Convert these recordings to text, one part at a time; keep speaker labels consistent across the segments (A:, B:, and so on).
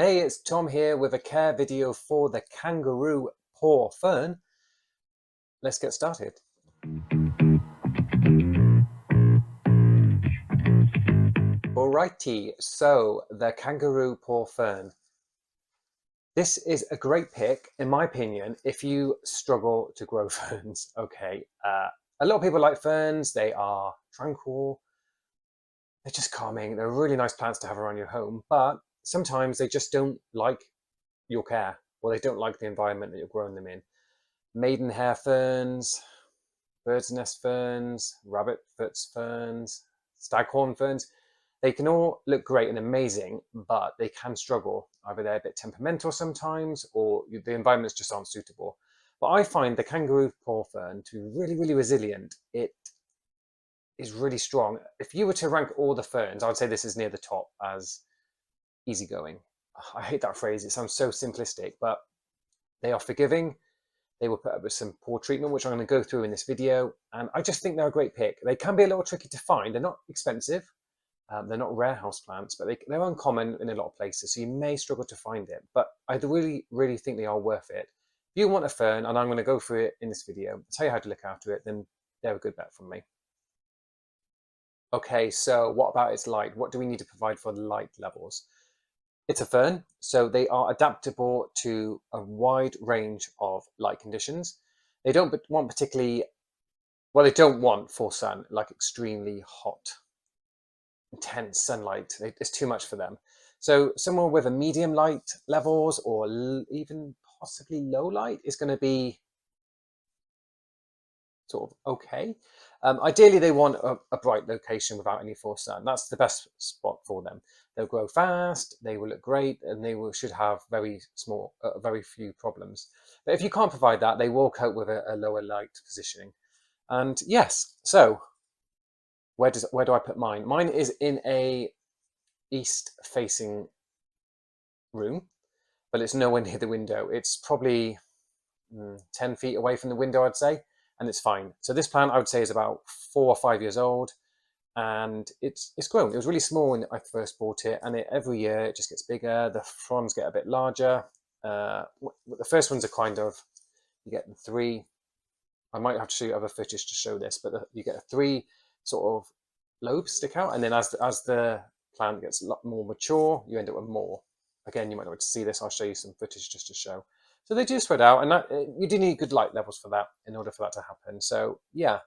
A: Hey, it's Tom here with a care video for the Kangaroo Paw Fern. Let's get started. Alrighty, so the Kangaroo Paw Fern. This is a great pick, in my opinion, if you struggle to grow ferns. Okay, a lot of people like ferns. They are tranquil. They're just calming. They're really nice plants to have around your home, but sometimes they just don't like your care, or they don't like the environment that you're growing them in. Maidenhair ferns, bird's nest ferns, rabbit foot ferns, staghorn ferns. They can all look great and amazing, but they can struggle. Either they're a bit temperamental sometimes, or the environments just aren't suitable. But I find the kangaroo paw fern to be really, really resilient. It is really strong. If you were to rank all the ferns, I would say this is near the top as easygoing. I hate that phrase. It sounds so simplistic, but they are forgiving. They will put up with some poor treatment, which I'm going to go through in this video. And I just think they're a great pick. They can be a little tricky to find. They're not expensive. They're not rare houseplants, but they're uncommon in a lot of places. So you may struggle to find it. But I really, really think they are worth it. If you want a fern, and I'm going to go through it in this video, tell you how to look after it, then they're a good bet from me. Okay, so what about its light? What do we need to provide for the light levels? It's a fern, so they are adaptable to a wide range of light conditions. They don't want particularly, well, they don't want full sun, like extremely hot, intense sunlight. It's too much for them. So somewhere with a medium light levels or even possibly low light is going to be sort of okay. Ideally, they want a bright location without any full sun. That's the best spot for them. They'll grow fast, they will look great, and should have very few problems. But if you can't provide that, they will cope with a lower light positioning. And yes, so where do I put mine? Mine is in a east-facing room, but it's nowhere near the window. It's probably 10 feet away from the window, I'd say, and it's fine. So this plant, I would say, is about 4 or 5 years old, and it's grown. It was really small when I first bought it, and every year it just gets bigger. The fronds get a bit larger. The first ones are kind of, you get three. I might have to show you other footage to show this, but you get 3 sort of lobes stick out, and then as the plant gets a lot more mature, you end up with more. Again, you might not be able to see this. I'll show you some footage just to show. So they do spread out, and you do need good light levels for that in order for that to happen. So yeah,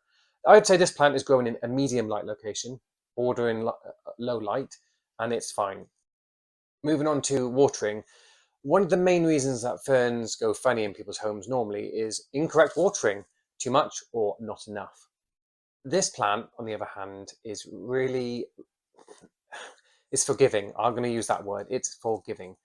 A: I would say this plant is growing in a medium light location, bordering low light, and it's fine. Moving on to watering. One of the main reasons that ferns go funny in people's homes normally is incorrect watering, too much or not enough. This plant, on the other hand, is really, it's forgiving. I'm going to use that word. It's forgiving.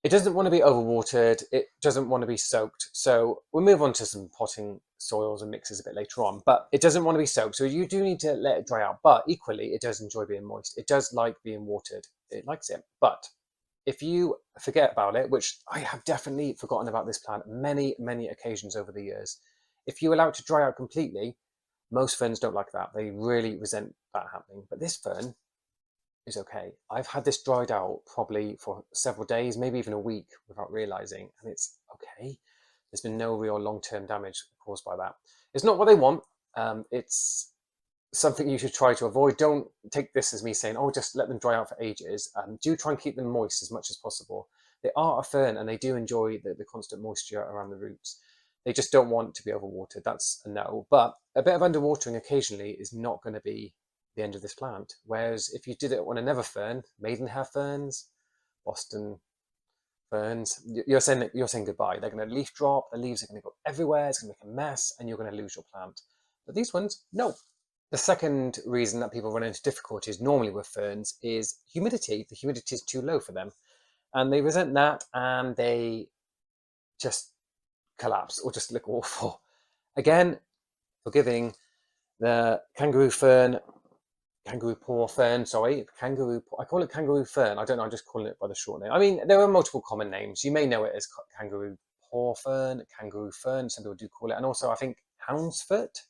A: It doesn't want to be overwatered. It doesn't want to be soaked. So we'll move on to some potting soils and mixes a bit later on, but it doesn't want to be soaked. So you do need to let it dry out, but equally it does enjoy being moist. It does like being watered. It likes it. But if you forget about it, which I have definitely forgotten about this plant many, many occasions over the years, if you allow it to dry out completely, most ferns don't like that. They really resent that happening. But this fern is okay. I've had this dried out probably for several days, maybe even a week without realizing, and it's okay. There's been no real long-term damage caused by that. It's not what they want. It's something you should try to avoid. Don't take this as me saying, oh, just let them dry out for ages. Do try and keep them moist as much as possible. They are a fern and they do enjoy the constant moisture around the roots. They just don't want to be overwatered. That's a no. But a bit of underwatering occasionally is not going to be the end of this plant. Whereas if you did it on another fern, maidenhair ferns, Boston ferns, you're saying goodbye. They're going to leaf drop, the leaves are going to go everywhere, it's going to make a mess, and you're going to lose your plant. But these ones, no. The second reason that people run into difficulties normally with ferns is humidity. The humidity is too low for them, and they resent that, and they just collapse or just look awful. Again, forgiving. The kangaroo paw fern, sorry, I call it kangaroo fern. I don't know, I'm just calling it by the short name. I mean, there are multiple common names. You may know it as kangaroo paw fern, kangaroo fern, some people do call it. And also, I think hound's foot,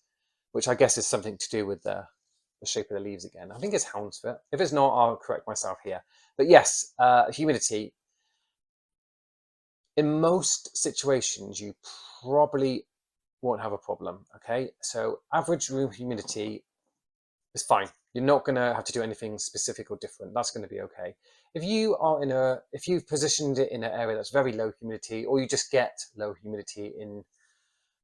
A: which I guess is something to do with the the shape of the leaves again. I think it's houndsfoot. If it's not, I'll correct myself here. But yes, humidity. In most situations, you probably won't have a problem, okay? So average room humidity is fine. You're not going to have to do anything specific or different. That's going to be okay. If you've positioned it in an area that's very low humidity, or you just get low humidity in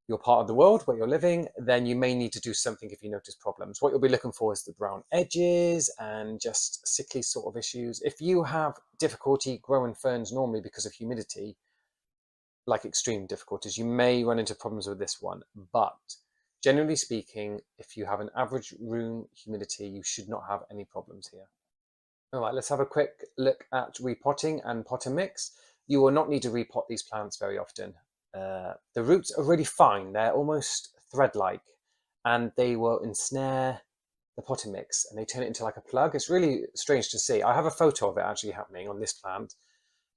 A: your part of the world where you're living, then you may need to do something if you notice problems. What you'll be looking for is the brown edges and just sickly sort of issues. If you have difficulty growing ferns normally because of humidity, like extreme difficulties, you may run into problems with this one. But generally speaking, if you have an average room humidity, you should not have any problems here. All right, let's have a quick look at repotting and potter mix. You will not need to repot these plants very often. The roots are really fine. They're almost thread-like, and they will ensnare the potter mix and they turn it into like a plug. It's really strange to see. I have a photo of it actually happening on this plant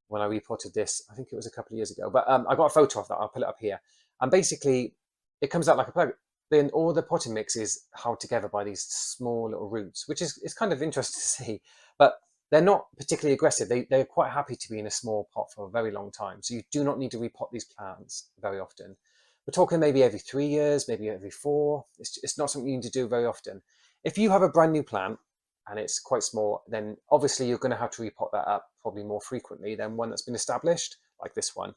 A: when I repotted this. I think it was a couple of years ago, but I got a photo of that. I'll put it up here. And basically, it comes out like a plug. Then all the potting mix is held together by these small little roots, which is it's kind of interesting to see. But they're not particularly aggressive. They're quite happy to be in a small pot for a very long time. So you do not need to repot these plants very often. We're talking maybe every 3 years, maybe every 4. It's not something you need to do very often. If you have a brand new plant and it's quite small, then obviously you're going to have to repot that up probably more frequently than one that's been established, like this one.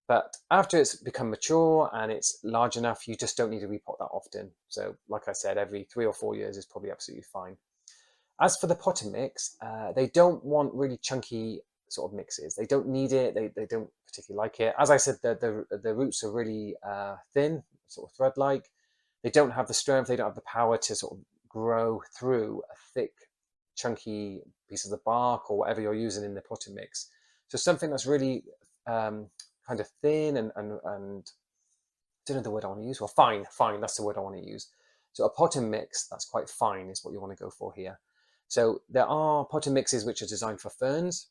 A: But after it's become mature and it's large enough, you just don't need to repot that often. So like I said, every 3 or 4 years is probably absolutely fine. As for the potter mix, they don't want really chunky sort of mixes. They don't need it. They don't particularly like it. As I said, the roots are really thin, sort of thread-like. They don't have the strength. They don't have the power to sort of grow through a thick, chunky piece of the bark or whatever you're using in the potter mix. So something that's really kind of thin and I don't know the word I want to use. Well, fine, that's the word I want to use. So a potter mix that's quite fine is what you want to go for here. So there are potter mixes which are designed for ferns.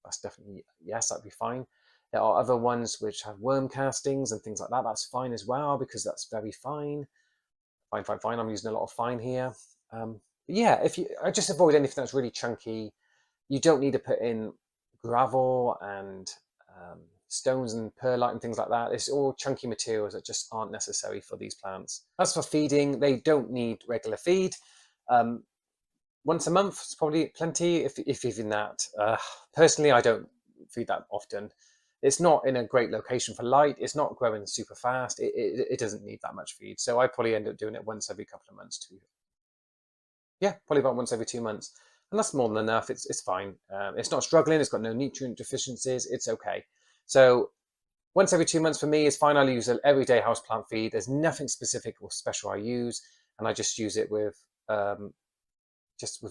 A: That's definitely, yes, that'd be fine. There are other ones which have worm castings and things like that. That's fine as well, because that's very fine. Fine. I'm using a lot of fine here. Yeah, I just avoid anything that's really chunky. You don't need to put in gravel and stones and perlite and things like that. It's all chunky materials that just aren't necessary for these plants. As for feeding, they don't need regular feed. Once a month is probably plenty, if even that. Personally, I don't feed that often. It's not in a great location for light. It's not growing super fast. It doesn't need that much feed. So I probably end up doing it once every couple of months too. Yeah, probably about once every 2 months. And that's more than enough. It's fine. It's not struggling. It's got no nutrient deficiencies. It's okay. So once every 2 months for me is fine. I'll use an everyday houseplant feed. There's nothing specific or special I use. And I just use it with a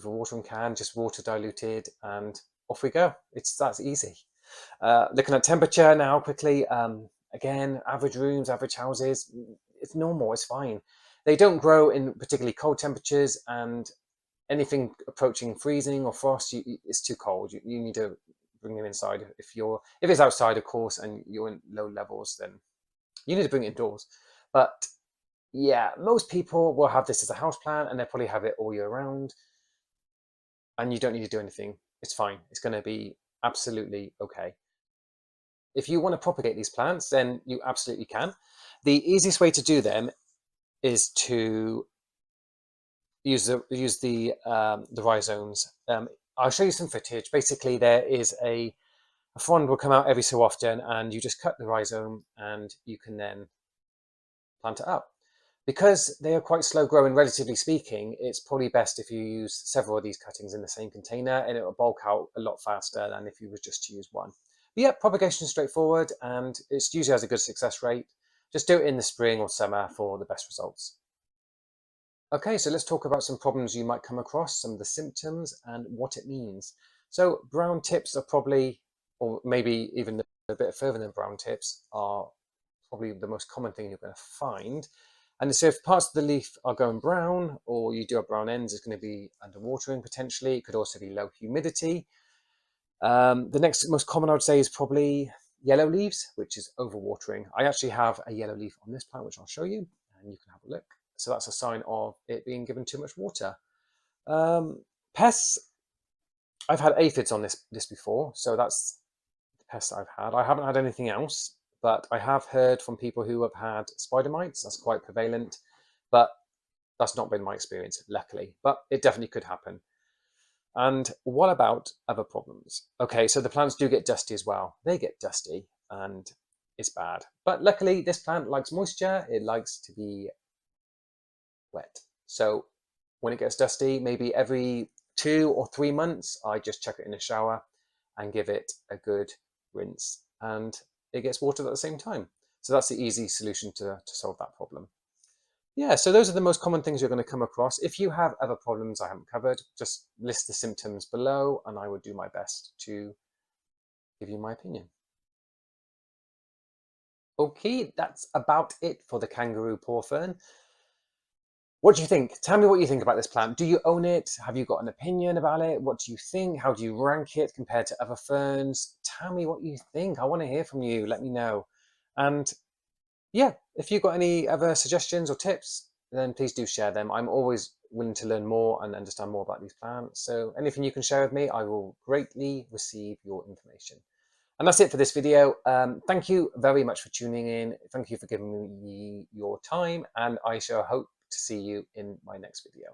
A: watering can, just water diluted, and off we go. That's easy. Looking at temperature now quickly. Again, average rooms, average houses, it's normal, it's fine. They don't grow in particularly cold temperatures, and anything approaching freezing or frost, it's too cold. You need to bring them inside. If it's outside, of course, and you're in low levels, then you need to bring it indoors. But yeah, most people will have this as a house plant, and they'll probably have it all year round. And you don't need to do anything. It's fine. It's going to be absolutely okay. If you want to propagate these plants, then you absolutely can. The easiest way to do them is to use the rhizomes. I'll show you some footage. Basically, there is a frond will come out every so often, and you just cut the rhizome, and you can then plant it up. Because they are quite slow growing, relatively speaking, it's probably best if you use several of these cuttings in the same container, and it will bulk out a lot faster than if you were just to use one. But yeah, propagation is straightforward, and it usually has a good success rate. Just do it in the spring or summer for the best results. Okay, so let's talk about some problems you might come across, some of the symptoms and what it means. So brown tips are probably, or maybe even a bit further than brown tips, are probably the most common thing you're going to find. And so if parts of the leaf are going brown, or you do have brown ends, it's going to be underwatering potentially. It could also be low humidity. The next most common I would say is probably yellow leaves, which is overwatering. I actually have a yellow leaf on this plant, which I'll show you, and you can have a look. So that's a sign of it being given too much water. Pests, I've had aphids on this before, so that's the pest I've had. I haven't had anything else, but I have heard from people who have had spider mites. That's quite prevalent, but that's not been my experience, luckily. But it definitely could happen. And what about other problems? Okay, so the plants do get dusty as well. They get dusty and it's bad. But luckily, this plant likes moisture. It likes to be wet. So when it gets dusty, maybe every 2 or 3 months, I just chuck it in a shower and give it a good rinse. And it gets watered at the same time. So that's the easy solution to solve that problem. Yeah, so those are the most common things you're going to come across. If you have other problems I haven't covered, just list the symptoms below and I will do my best to give you my opinion. Okay, that's about it for the kangaroo paw fern. What do you think? Tell me what you think about this plant. Do you own it? Have you got an opinion about it? What do you think? How do you rank it compared to other ferns? Tell me what you think. I want to hear from you. Let me know. And yeah, if you've got any other suggestions or tips, then please do share them. I'm always willing to learn more and understand more about these plants. So anything you can share with me, I will greatly receive your information. And that's it for this video. Thank you very much for tuning in. Thank you for giving me your time, and I shall hope to see you in my next video.